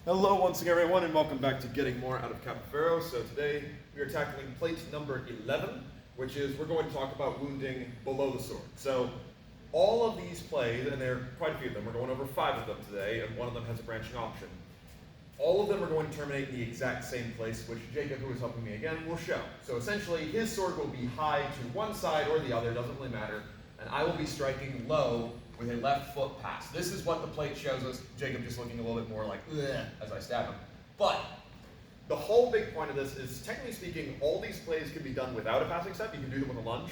Hello once again everyone and welcome back to Getting More Out of Capoferro. So today we are tackling plate number 11, which is we're going to talk about wounding below the sword. So all of these plays, and there are quite a few of them, we're going over 5 of them today, and one of them has a branching option. All of them are going to terminate in the exact same place, which Jacob, who is helping me again, will show. So essentially his sword will be high to one side or the other, doesn't really matter, and I will be striking low with a left foot pass. This is what the plate shows us. Jacob just looking a little bit more like, ugh, as I stab him. But the whole big point of this is, technically speaking, all these plays can be done without a passing step. You can do them with a lunge.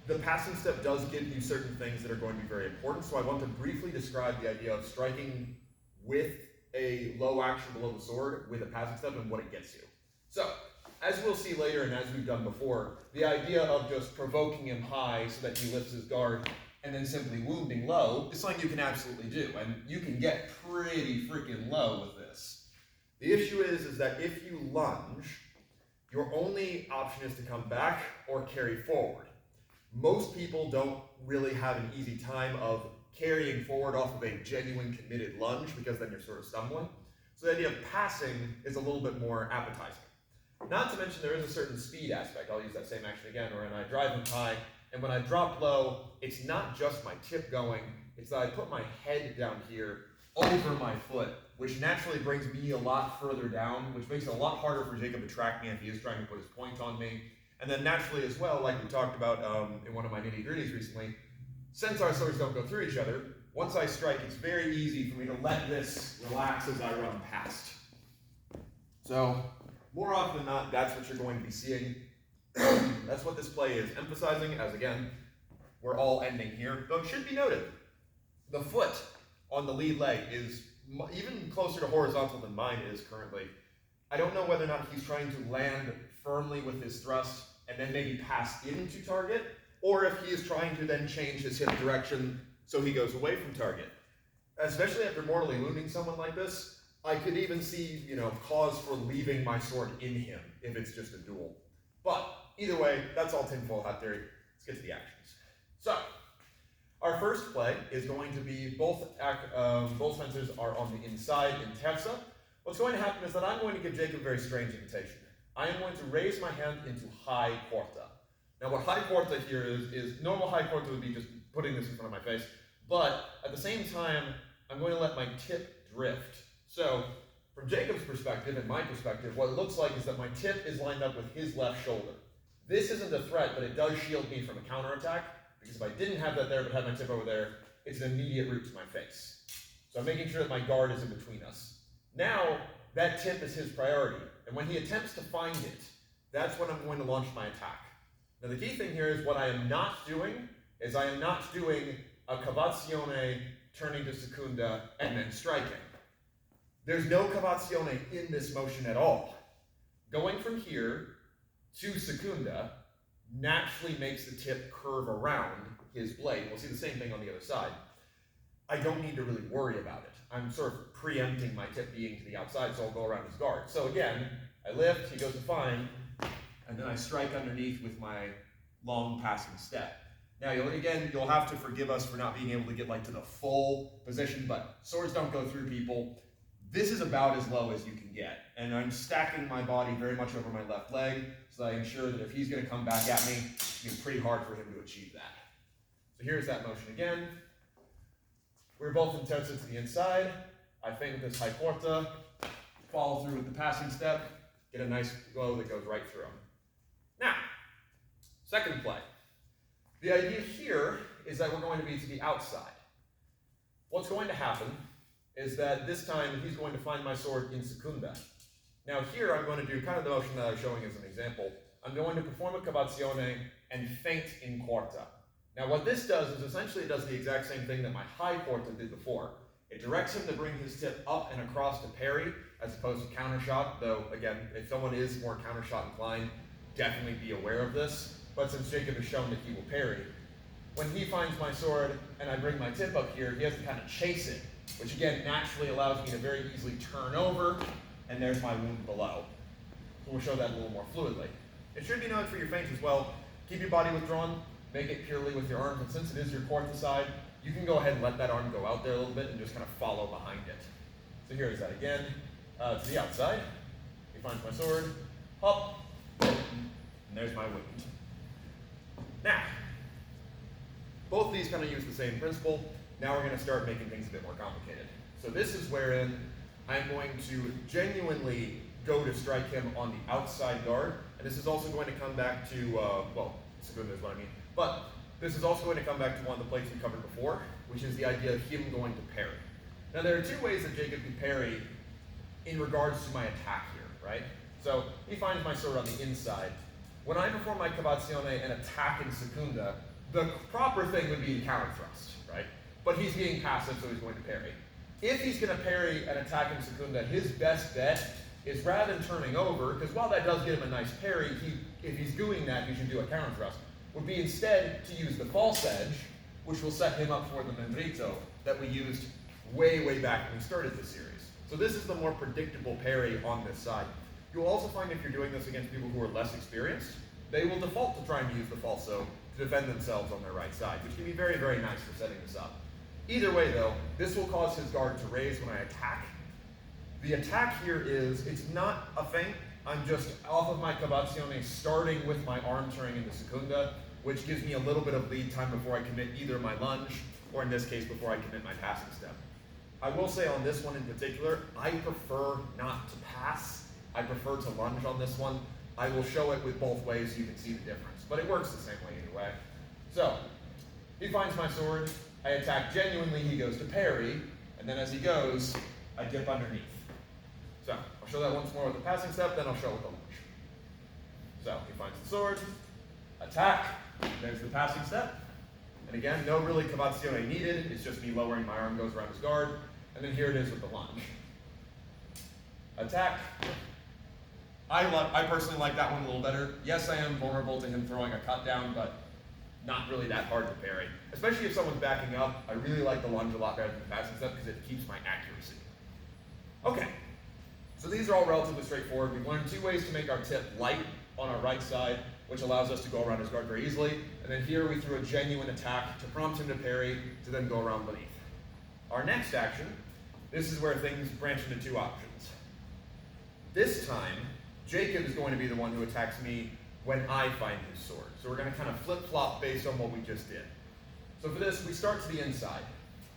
The passing step does give you certain things that are going to be very important, so I want to briefly describe the idea of striking with a low action below the sword with a passing step and what it gets you. So, as we'll see later and as we've done before, the idea of just provoking him high so that he lifts his guard and then simply wounding low is something you can absolutely do, and you can get pretty freaking low with this. The issue is that if you lunge, your only option is to come back or carry forward. Most people don't really have an easy time of carrying forward off of a genuine committed lunge because then you're sort of stumbling. So the idea of passing is a little bit more appetizing. Not to mention there is a certain speed aspect. I'll use that same action again, where when I drive him high, and when I drop low, it's not just my tip going, it's that I put my head down here over my foot, which naturally brings me a lot further down, which makes it a lot harder for Jacob to track me if he is trying to put his point on me. And then naturally as well, like we talked about in one of my nitty-gritties recently, since our swords don't go through each other, once I strike, it's very easy for me to let this relax as I run past. So, more often than not, that's what you're going to be seeing. That's what this play is emphasizing, as again, we're all ending here. Though it should be noted, the foot on the lead leg is even closer to horizontal than mine is currently. I don't know whether or not he's trying to land firmly with his thrust and then maybe pass into target, or if he is trying to then change his hip direction so he goes away from target. Especially after mortally wounding someone like this, I could even see, cause for leaving my sword in him if it's just a duel. But either way, that's all tinfoil hat theory. Let's get to the actions. So, our first play is going to be both fencers are on the inside in terza. What's going to happen is that I'm going to give Jacob a very strange invitation. I am going to raise my hand into high quarta. Now what high quarta here is normal high quarta would be just putting this in front of my face, but at the same time, I'm going to let my tip drift. So, from Jacob's perspective and my perspective, what it looks like is that my tip is lined up with his left shoulder. This isn't a threat, but it does shield me from a counterattack, because if I didn't have that there but had my tip over there, it's an immediate route to my face. So I'm making sure that my guard is in between us. Now, that tip is his priority, and when he attempts to find it, that's when I'm going to launch my attack. Now the key thing here is what I am not doing is I am not doing a cavazione turning to secunda and then striking. There's no cavazione in this motion at all. Going from here to secunda naturally makes the tip curve around his blade. We'll see the same thing on the other side. I don't need to really worry about it. I'm sort of preempting my tip being to the outside, so I'll go around his guard. So again, I lift, he goes to find, and then I strike underneath with my long passing step. Now, you'll have to forgive us for not being able to get to the full position, but swords don't go through people. This is about as low as you can get, and I'm stacking my body very much over my left leg so that I ensure that if he's going to come back at me, it's going to be pretty hard for him to achieve that. So here's that motion again. We're both in terza to the inside. I feint this high quarta, follow through with the passing step, get a nice blow that goes right through him. Now, second play. The idea here is that we're going to be to the outside. What's going to happen is that this time he's going to find my sword in secunda. Now here I'm going to do kind of the motion that I was showing as an example. I'm going to perform a cavazione and feint in quarta. Now what this does is essentially it does the exact same thing that my high quarta did before. It directs him to bring his tip up and across to parry as opposed to counter shot, though again, if someone is more counter shot inclined, definitely be aware of this. But since Jacob has shown that he will parry, when he finds my sword and I bring my tip up here, he has to kind of chase it, which again naturally allows me to very easily turn over, and there's my wound below. So we'll show that a little more fluidly. It should be noted for your feints as well, keep your body withdrawn, make it purely with your arms, and since it is your quarta side, you can go ahead and let that arm go out there a little bit and just kind of follow behind it. So here is that again. to the outside. He finds my sword, hop, and there's my wound. Now, both of these kind of use the same principle. Now we're going to start making things a bit more complicated. So this is wherein I'm going to genuinely go to strike him on the outside guard, and this is also going to come back to, well, Segunda is what I mean, but this is also going to come back to one of the plates we covered before, which is the idea of him going to parry. Now there are two ways that Jacob can parry in regards to my attack here, right? So he finds my sword on the inside. When I perform my cavazione and attack in Segunda, the proper thing would be counter thrust, right? But he's being passive, so he's going to parry. If he's going to parry and attack in Segunda, his best bet is rather than turning over, because while that does give him a nice parry, if he's doing that, he should do a counter thrust, would be instead to use the false edge, which will set him up for the membrito that we used way, way back when we started this series. So this is the more predictable parry on this side. You'll also find if you're doing this against people who are less experienced, they will default to trying to use the falso to defend themselves on their right side, which can be very, very nice for setting this up. Either way though, this will cause his guard to raise when I attack. The attack here is, it's not a feint, I'm just off of my cavazione starting with my arm turning into Segunda, which gives me a little bit of lead time before I commit either my lunge, or in this case, before I commit my passing step. I will say on this one in particular, I prefer not to pass. I prefer to lunge on this one. I will show it with both ways so you can see the difference, but it works the same way either way. So, he finds my sword, I attack genuinely, he goes to parry, and then as he goes, I dip underneath. So, I'll show that once more with the passing step, then I'll show it with the lunge. So, he finds the sword, attack, there's the passing step, and again, no really cavazione needed, it's just me lowering my arm, goes around his guard, and then here it is with the lunge. Attack. I personally like that one a little better. Yes, I am vulnerable to him throwing a cut down, but not really that hard to parry. Especially if someone's backing up, I really like the lunge a lot better than the passing step because it keeps my accuracy. Okay, so these are all relatively straightforward. We've learned two ways to make our tip light on our right side, which allows us to go around his guard very easily. And then here we threw a genuine attack to prompt him to parry, to then go around beneath. Our next action, this is where things branch into two options. This time, Jacob is going to be the one who attacks me when I find his sword. So we're going to kind of flip-flop based on what we just did. So for this, we start to the inside.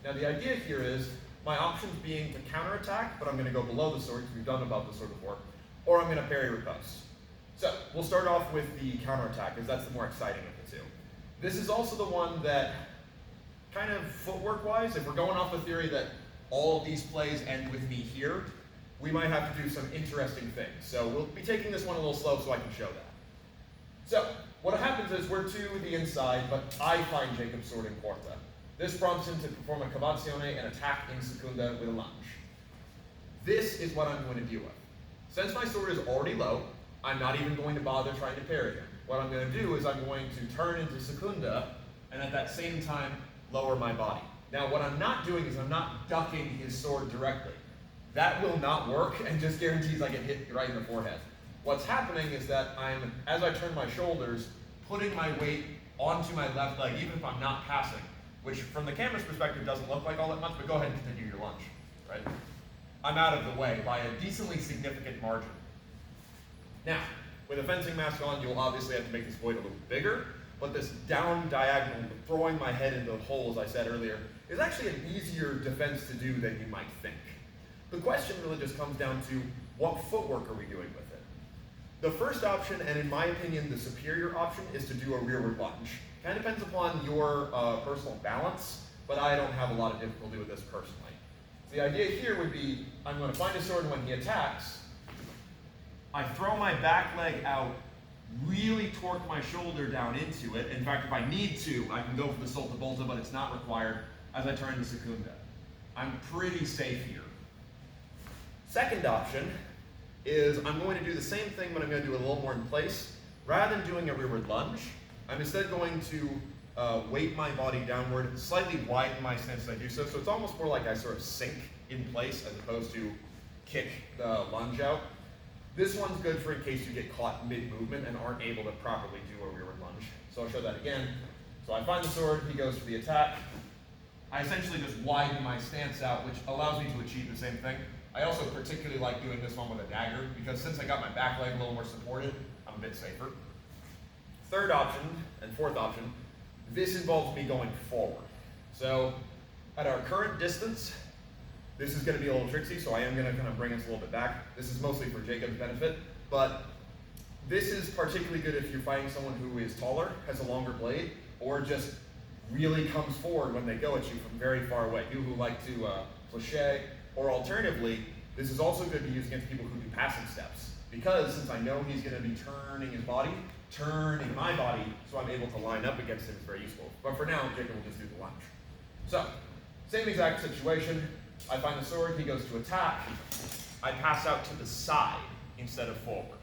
Now the idea here is, my options being to counterattack, but I'm going to go below the sword, because we've done above the sword before, or I'm going to parry riposte. So we'll start off with the counterattack, because that's the more exciting of the two. This is also the one that, kind of footwork-wise, if we're going off the theory that all of these plays end with me here, we might have to do some interesting things. So we'll be taking this one a little slow so I can show that. So, what happens is we're to the inside, but I find Jacob's sword in quarta. This prompts him to perform a cavazione and attack in Segunda with a lunge. This is what I'm going to deal with. Since my sword is already low, I'm not even going to bother trying to parry him. What I'm going to do is I'm going to turn into Segunda, and at that same time, lower my body. Now, what I'm not doing is I'm not ducking his sword directly. That will not work and just guarantees I get hit right in the forehead. What's happening is that I'm, as I turn my shoulders, putting my weight onto my left leg, even if I'm not passing, which from the camera's perspective doesn't look like all that much, but go ahead and continue your lunge, right? I'm out of the way by a decently significant margin. Now, with a fencing mask on, you'll obviously have to make this void a little bigger, but this down diagonal, throwing my head into the hole, as I said earlier, is actually an easier defense to do than you might think. The question really just comes down to, what footwork are we doing with it? The first option, and in my opinion, the superior option, is to do a rearward lunge. Kind of depends upon your personal balance, but I don't have a lot of difficulty with this personally. So the idea here would be, I'm going to find a sword when he attacks, I throw my back leg out, really torque my shoulder down into it. In fact, if I need to, I can go for the solta volta, but it's not required as I turn into Segunda. I'm pretty safe here. Second option is I'm going to do the same thing, but I'm going to do it a little more in place. Rather than doing a rearward lunge, I'm instead going to weight my body downward, slightly widen my stance as I do so. So it's almost more like I sort of sink in place as opposed to kick the lunge out. This one's good for in case you get caught mid-movement and aren't able to properly do a rearward lunge. So I'll show that again. So I find the sword, he goes for the attack. I essentially just widen my stance out, which allows me to achieve the same thing. I also particularly like doing this one with a dagger, because since I got my back leg a little more supported, I'm a bit safer. Third option, and fourth option, this involves me going forward. So, at our current distance, this is going to be a little tricksy, so I am going to kind of bring us a little bit back. This is mostly for Jacob's benefit, but this is particularly good if you're fighting someone who is taller, has a longer blade, or just really comes forward when they go at you from very far away. You who like to cliche, or alternatively, this is also good to use against people who do passing steps. Because since I know he's going to be turning his body, turning my body, so I'm able to line up against him is very useful. But for now, Jacob will just do the lunge. So, same exact situation. I find the sword, he goes to attack. I pass out to the side instead of forward.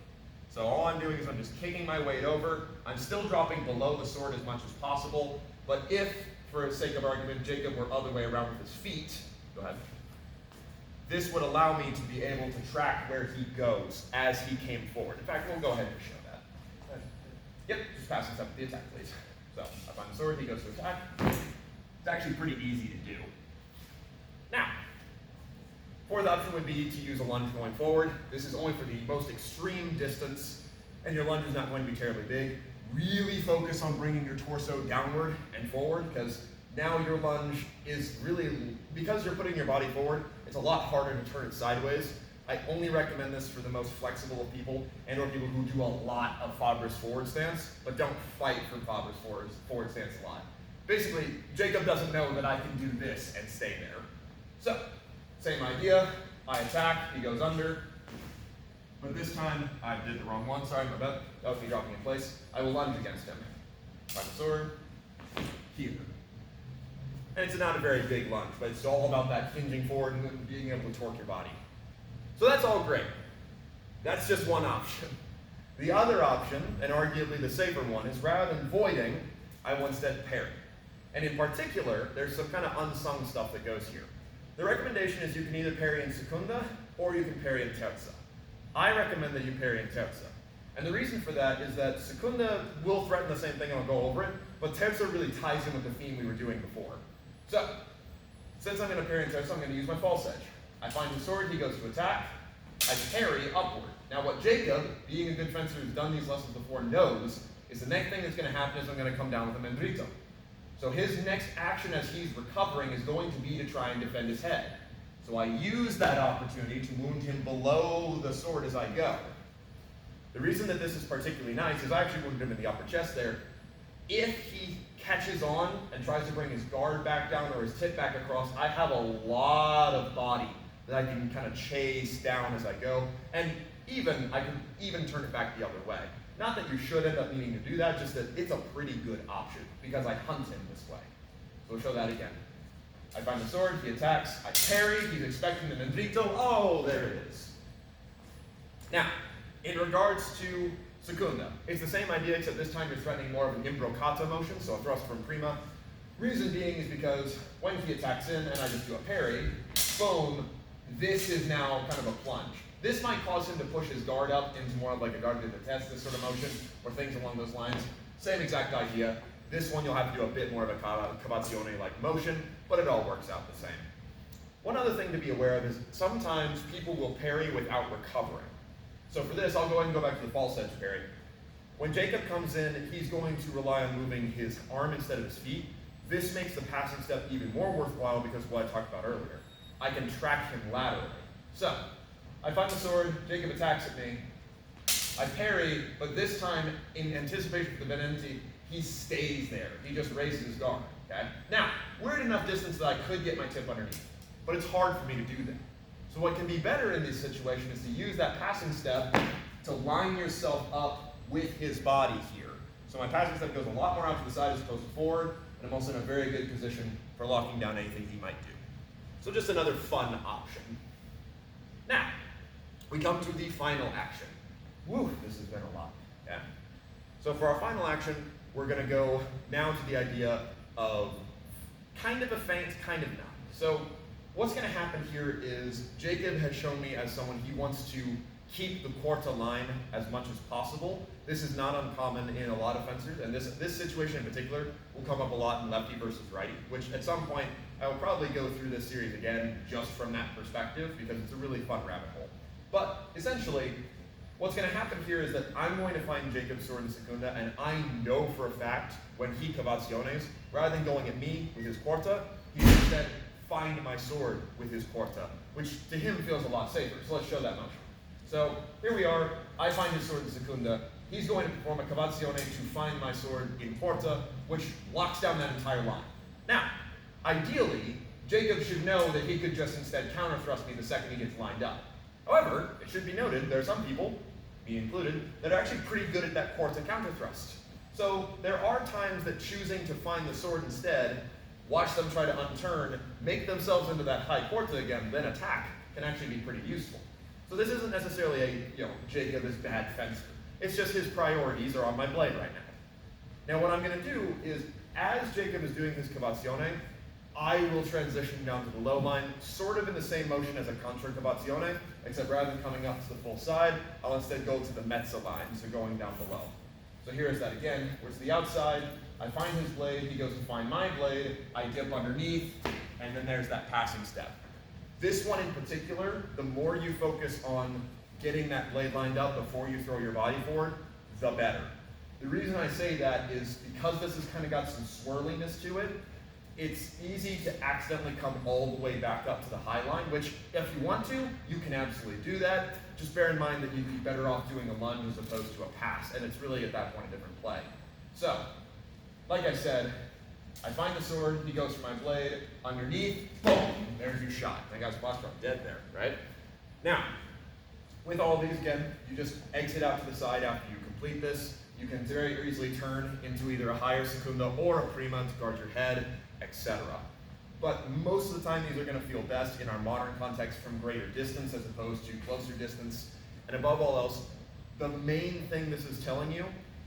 So all I'm doing is I'm just kicking my weight over. I'm still dropping below the sword as much as possible. But if, for the sake of argument, Jacob were other way around with his feet, go ahead. This would allow me to be able to track where he goes as he came forward. In fact, we'll go ahead and show that. Yep, just passing stuff with the attack, please. So I find the sword, he goes to attack. It's actually pretty easy to do. Now, fourth option would be to use a lunge going forward. This is only for the most extreme distance, and your lunge is not going to be terribly big. Really focus on bringing your torso downward and forward, because now your lunge is really, because you're putting your body forward, it's a lot harder to turn it sideways. I only recommend this for the most flexible of people, and or people who do a lot of Faber's forward stance, but don't fight from Faber's forward stance a lot. Basically, Jacob doesn't know that I can do this and stay there. So, same idea, I attack, he goes under, but this time, I did the wrong one, sorry, my bad. That was me dropping in place. I will lunge against him. Find the sword, here. And it's not a very big lunge, but it's all about that hinging forward and being able to torque your body. So that's all great. That's just one option. The other option, and arguably the safer one, is rather than voiding, I will instead parry. And in particular, there's some kind of unsung stuff that goes here. The recommendation is you can either parry in Secunda, or you can parry in Terza. I recommend that you parry in Terza. And the reason for that is that Secunda will threaten the same thing, and I'll go over it, but Terza really ties in with the theme we were doing before. So, since I'm going to parry in Terza, I'm going to use my false edge. I find the sword, he goes to attack, I parry upward. Now what Jacob, being a good fencer who's done these lessons before, knows is the next thing that's going to happen is I'm going to come down with a Mendrito. So his next action as he's recovering is going to be to try and defend his head. So I use that opportunity to wound him below the sword as I go. The reason that this is particularly nice is I actually wounded him in the upper chest there. If he catches on and tries to bring his guard back down or his tip back across, I have a lot of body that I can kind of chase down as I go. And I can even turn it back the other way. Not that you should end up needing to do that, just that it's a pretty good option because I hunt him this way. So we'll show that again. I find the sword, he attacks, I parry, he's expecting the Mendrito. Oh, there it is. Now, in regards to Secunda, it's the same idea, except this time you're threatening more of an imbrocata motion, so a thrust from prima. Reason being is because when he attacks in and I just do a parry, boom, this is now kind of a plunge. This might cause him to push his guard up into more of like a guard to the test, this sort of motion, or things along those lines. Same exact idea. This one you'll have to do a bit more of a cavazione-like motion, but it all works out the same. One other thing to be aware of is sometimes people will parry without recovering. So for this, I'll go ahead and go back to the false edge parry. When Jacob comes in, he's going to rely on moving his arm instead of his feet. This makes the passing step even more worthwhile because of what I talked about earlier. I can track him laterally. So, I find the sword, Jacob attacks at me. I parry, but this time, in anticipation for the Benenti, he stays there. He just raises his guard, okay? Now, we're at enough distance that I could get my tip underneath, but it's hard for me to do that. So what can be better in this situation is to use that passing step to line yourself up with his body here. So my passing step goes a lot more out to the side as opposed to forward, and I'm also in a very good position for locking down anything he might do. So just another fun option. Now, we come to the final action. Woo, this has been a lot, yeah? So for our final action, we're gonna go now to the idea of kind of a feint, kind of not. So what's gonna happen here is Jacob has shown me as someone he wants to keep the quarta line as much as possible. This is not uncommon in a lot of fencers, and this situation in particular will come up a lot in lefty versus righty, which at some point I will probably go through this series again just from that perspective because it's a really fun rabbit hole. But essentially, what's going to happen here is that I'm going to find Jacob's sword in Secunda, and I know for a fact when he cavaciones, rather than going at me with his quarta, he instead find my sword with his quarta, which to him feels a lot safer. So let's show that motion. So here we are, I find his sword in Secunda, he's going to perform a cavazione to find my sword in quarta, which locks down that entire line. Now, ideally, Jacob should know that he could just instead counter thrust me the second he gets lined up. However, it should be noted, there are some people, me included, that are actually pretty good at that quarta counter thrust. So there are times that choosing to find the sword instead, watch them try to unturn, make themselves into that high quarta again, then attack, can actually be pretty useful. So this isn't necessarily a, Jacob is bad fencer. It's just his priorities are on my blade right now. Now what I'm going to do is, as Jacob is doing his cavazione, I will transition down to the low line, sort of in the same motion as a contra cavazione, except rather than coming up to the full side, I'll instead go to the mezzo line, so going down below. So here is that again, where it's the outside, I find his blade, he goes to find my blade, I dip underneath, and then there's that passing step. This one in particular, the more you focus on getting that blade lined up before you throw your body forward, the better. The reason I say that is because this has kind of got some swirliness to it, it's easy to accidentally come all the way back up to the high line, which if you want to, you can absolutely do that. Just bear in mind that you'd be better off doing a lunge as opposed to a pass, and it's really at that point a different play. So, like I said, I find the sword, he goes for my blade, underneath, boom, there's your shot. That guy's posture dead there, right? Now, with all these, again, you just exit out to the side after you complete this. You can very easily turn into either a higher secunda or a prima to guard your head, etc. But most of the time, these are going to feel best in our modern context from greater distance as opposed to closer distance. And above all else, the main thing this is telling you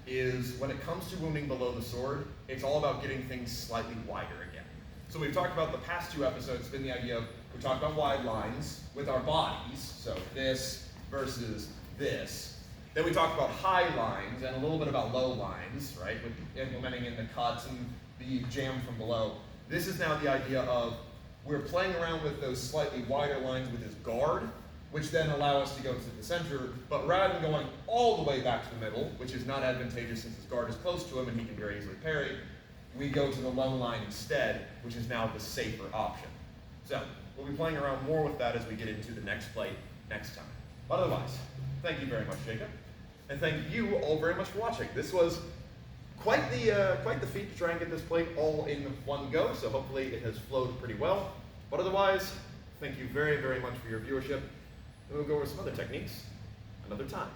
is when it comes to wounding below the sword, it's all about getting things slightly wider again. So we've talked about the past two episodes, been the idea of, we talked about wide lines with our bodies, so this versus this. Then we talked about high lines and a little bit about low lines, right, with implementing in the cuts and the jam from below. This is now the idea of we're playing around with those slightly wider lines with his guard, which then allow us to go to the center, but rather than going all the way back to the middle, which is not advantageous since his guard is close to him and he can very easily parry, we go to the low line instead, which is now the safer option. So, we'll be playing around more with that as we get into the next plate next time. But otherwise, thank you very much, Jacob. And thank you all very much for watching. This was quite the feat to try and get this plate all in one go, so hopefully it has flowed pretty well. But otherwise, thank you very, very much for your viewership. And we'll go over some other techniques another time.